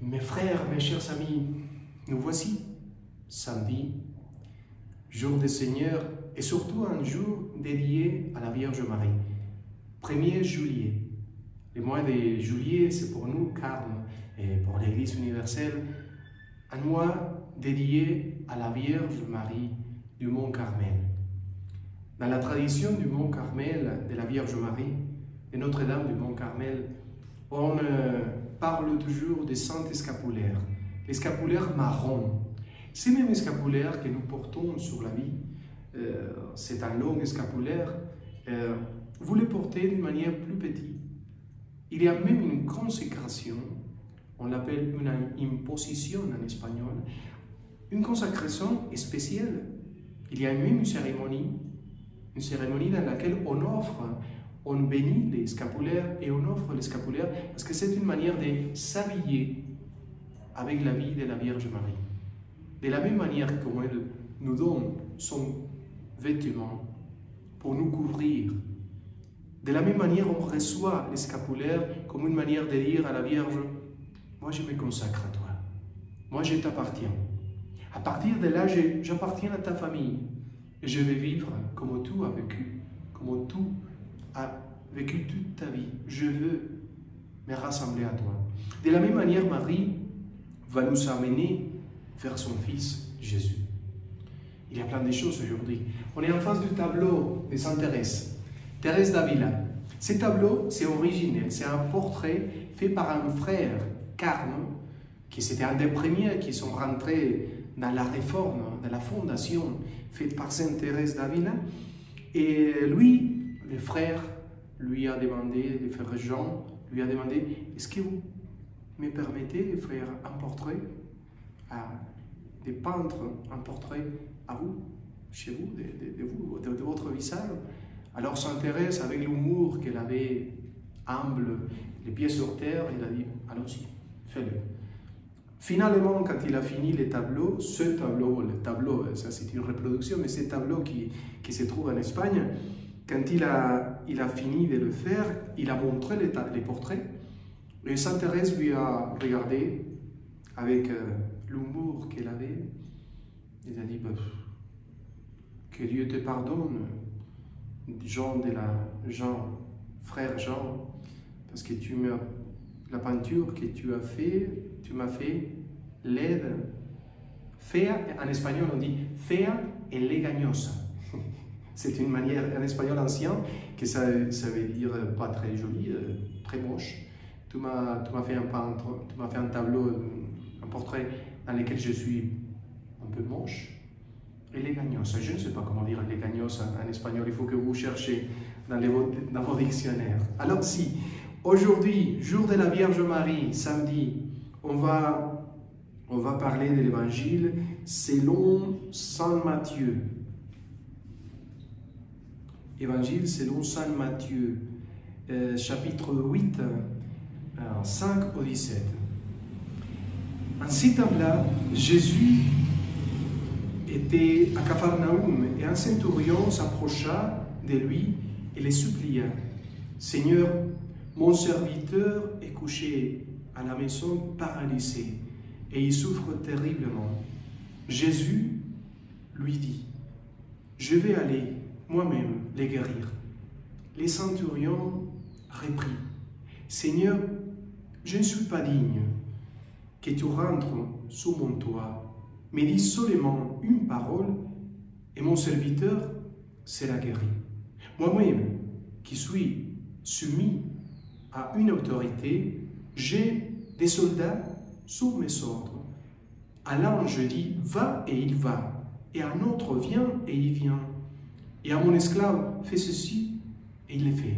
Mes frères, mes chers amis, nous voici, samedi, jour du Seigneur et surtout un jour dédié à la Vierge Marie. 1er juillet. Le mois de juillet, c'est pour nous, carme, et pour l'Église universelle, un mois dédié à la Vierge Marie du Mont Carmel. Dans la tradition du Mont Carmel, de la Vierge Marie, de Notre-Dame du Mont Carmel, on parle toujours des saints scapulaires, les scapulaires marrons. Ces mêmes scapulaires que nous portons sur la vie, c'est un long scapulaire, vous les portez d'une manière plus petite. Il y a même une consécration, on l'appelle une imposition en espagnol, une consacration spéciale. Il y a même une cérémonie dans laquelle on bénit les scapulaires et on offre les scapulaires parce que c'est une manière de s'habiller avec la vie de la Vierge Marie. De la même manière qu'elle nous donne son vêtement pour nous couvrir. De la même manière, on reçoit les scapulaires comme une manière de dire à la Vierge, moi je me consacre à toi, moi je t'appartiens. À partir de là, j'appartiens à ta famille et je vais vivre comme tu as vécu, comme tu as vécu toute ta vie. Je veux me rassembler à toi. De la même manière, Marie va nous amener vers son Fils Jésus. Il y a plein de choses aujourd'hui. On est en face du tableau de Sainte Thérèse, Thérèse d'Avila. Ce tableau, c'est originel, c'est un portrait fait par un frère, Carme, qui c'était un des premiers qui sont rentrés dans la réforme, dans la fondation faite par Sainte Thérèse d'Avila. Et lui, le frère, lui a demandé, le frère Jean, lui a demandé, est-ce que vous me permettez de faire un portrait, de peindre un portrait à vous, chez vous, de votre visage? Alors Sainte Thérèse, avec l'humour qu'elle avait, humble, les pieds sur terre, il a dit, allons-y, fais-le. Finalement, quand il a fini le tableau, ça c'est une reproduction, mais ce tableau qui se trouve en Espagne, quand il a fini de le faire, il a montré les portraits, et Sainte Thérèse lui a regardé avec l'humour qu'elle avait, il a dit, que Dieu te pardonne, frère Jean, parce que la peinture que tu m'as fait laide, fea, en espagnol on dit fea et legañosa. C'est une manière en espagnol ancien que ça veut dire pas très joli, très moche. Tu m'as fait un tableau, un portrait dans lequel je suis un peu moche. Et legañosa, je ne sais pas comment dire legañosa en espagnol, il faut que vous cherchiez dans vos dictionnaires. Alors si, aujourd'hui, jour de la Vierge Marie, samedi, on va parler de l'évangile selon Saint Matthieu. Évangile selon Saint Matthieu, chapitre 8, 5 au 17. En ce temps-là, Jésus était à Capharnaüm et un centurion s'approcha de lui et le supplia. Seigneur, mon serviteur est couché à la maison paralysé et il souffre terriblement. Jésus lui dit, je vais aller moi-même les guérir. Le centurion reprit, Seigneur, je ne suis pas digne que tu rentres sous mon toit, mais dis seulement une parole et mon serviteur sera guéri. Moi-même, qui suis soumis à une autorité, j'ai des soldats sous mes ordres. À l'un je dis, va et il va, et à un autre, viens et il vient. Et à mon esclave, fais ceci et il le fait.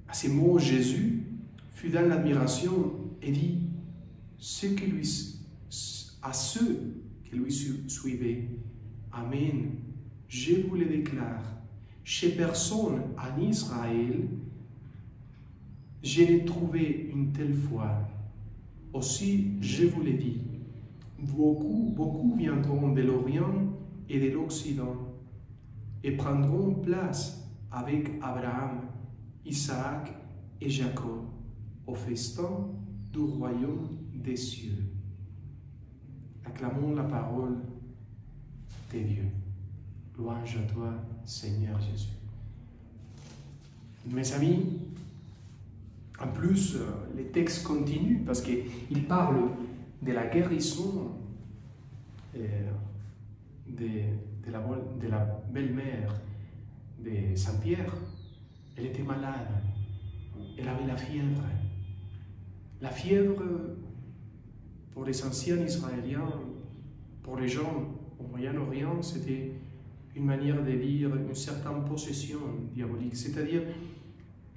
À ces mots, Jésus fut dans l'admiration et dit, à ceux qui lui suivaient, Amen, je vous le déclare, chez personne en Israël, je n'ai trouvé une telle foi. Aussi, je vous le dis, beaucoup viendront de l'Orient et de l'Occident et prendront place avec Abraham, Isaac et Jacob au festin du royaume des cieux. Acclamons la parole de Dieu. Louange à toi, Seigneur Jésus. Mes amis, en plus, les textes continuent parce qu'il parle de la guérison de la belle-mère de Saint-Pierre. Elle était malade, elle avait la fièvre. La fièvre, pour les anciens israéliens, pour les gens au Moyen-Orient, c'était une manière de dire une certaine possession diabolique, c'est-à-dire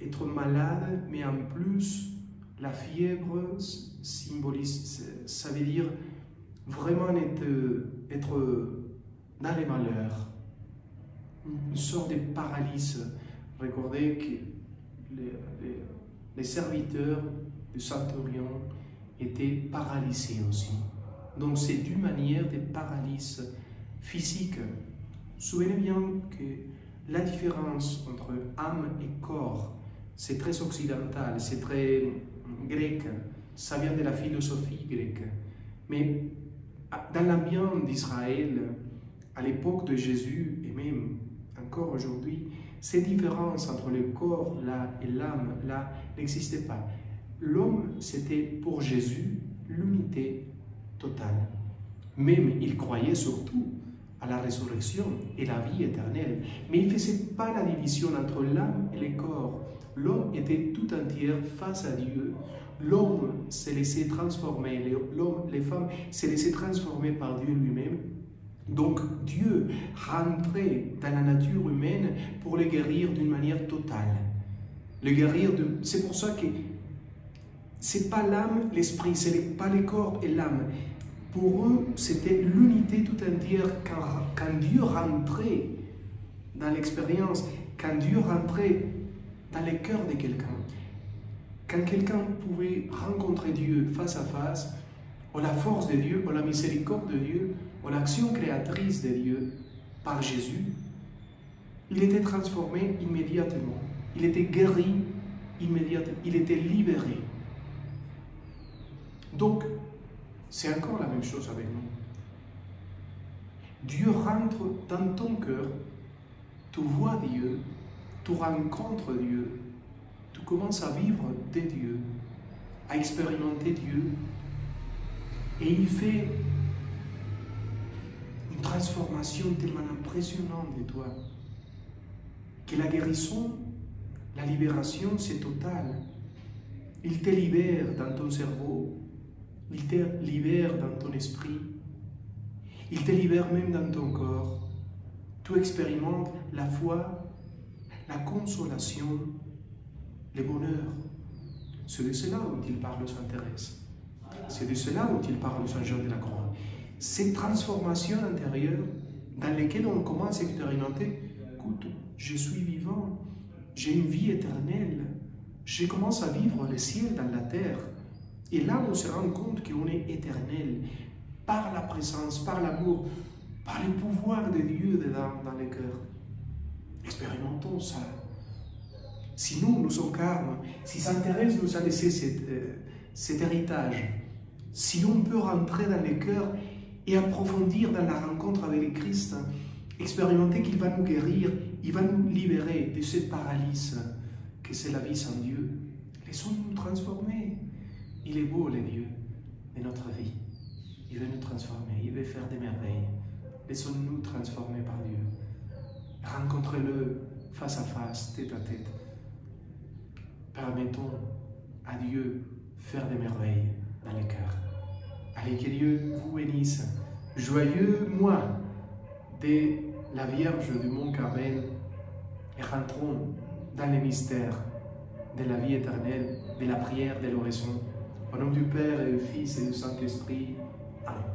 être malade, mais en plus, la fièvre symbolise, ça veut dire vraiment être dans les malheurs, une sorte de paralysie. Regardez que les serviteurs du centurion étaient paralysés aussi. Donc c'est une manière de paralysie physique. Souvenez bien que la différence entre âme et corps, c'est très occidental, c'est très grec, ça vient de la philosophie grecque. Mais dans l'ambiance d'Israël, à l'époque de Jésus, et même encore aujourd'hui, ces différences entre le corps là et l'âme là n'existaient pas. L'homme, c'était pour Jésus l'unité totale. Même il croyait surtout à la résurrection et la vie éternelle. Mais il ne faisait pas la division entre l'âme et le corps. L'homme était tout entier face à Dieu. L'homme s'est laissé transformer, les femmes s'est laissé transformer par Dieu lui-même. Donc Dieu rentrait dans la nature humaine pour le guérir d'une manière totale. Le guérir c'est pour ça que c'est pas l'âme, l'esprit, c'est pas le corps et l'âme. Pour eux, c'était l'unité tout entière quand Dieu rentrait dans l'expérience, quand Dieu rentrait dans le cœur de quelqu'un. Quand quelqu'un pouvait rencontrer Dieu face à face, ou la force de Dieu, ou la miséricorde de Dieu, ou l'action créatrice de Dieu par Jésus, il était transformé immédiatement. Il était guéri immédiatement. Il était libéré. Donc, c'est encore la même chose avec nous. Dieu rentre dans ton cœur, tu vois Dieu, tu rencontres Dieu, tu commences à vivre de Dieu, à expérimenter Dieu, et il fait une transformation tellement impressionnante de toi, que la guérison, la libération, c'est total. Il te libère dans ton cerveau, il te libère dans ton esprit, il te libère même dans ton corps. Tu expérimentes la foi, la consolation, le bonheur. C'est de cela dont il parle Saint Thérèse. C'est de cela dont il parle Saint Jean de la Croix. Ces transformations intérieures dans lesquelles on commence à expérimenter, écoute, je suis vivant, j'ai une vie éternelle, je commence à vivre le ciel dans la terre. Et là, on se rend compte qu'on est éternel par la présence, par l'amour, par le pouvoir de Dieu dans le cœur. Expérimentons ça. Si nous sommes carmes, si Sainte Thérèse nous a laissé cet héritage, si on peut rentrer dans le cœur et approfondir dans la rencontre avec le Christ, expérimenter qu'il va nous guérir, il va nous libérer de cette paralysie que c'est la vie sans Dieu. Laissons-nous transformer. Il est beau, le Dieu, de notre vie. Il veut nous transformer, il veut faire des merveilles. Laissons-nous transformer par Dieu. Rencontrez-le face à face, tête à tête. Permettons à Dieu faire des merveilles dans les cœurs. Allez, que Dieu vous bénisse. Joyeux mois de la Vierge du Mont Carmel et rentrons dans les mystères de la vie éternelle, de la prière, de l'oraison. Au nom du Père et du Fils et du Saint-Esprit. Amen.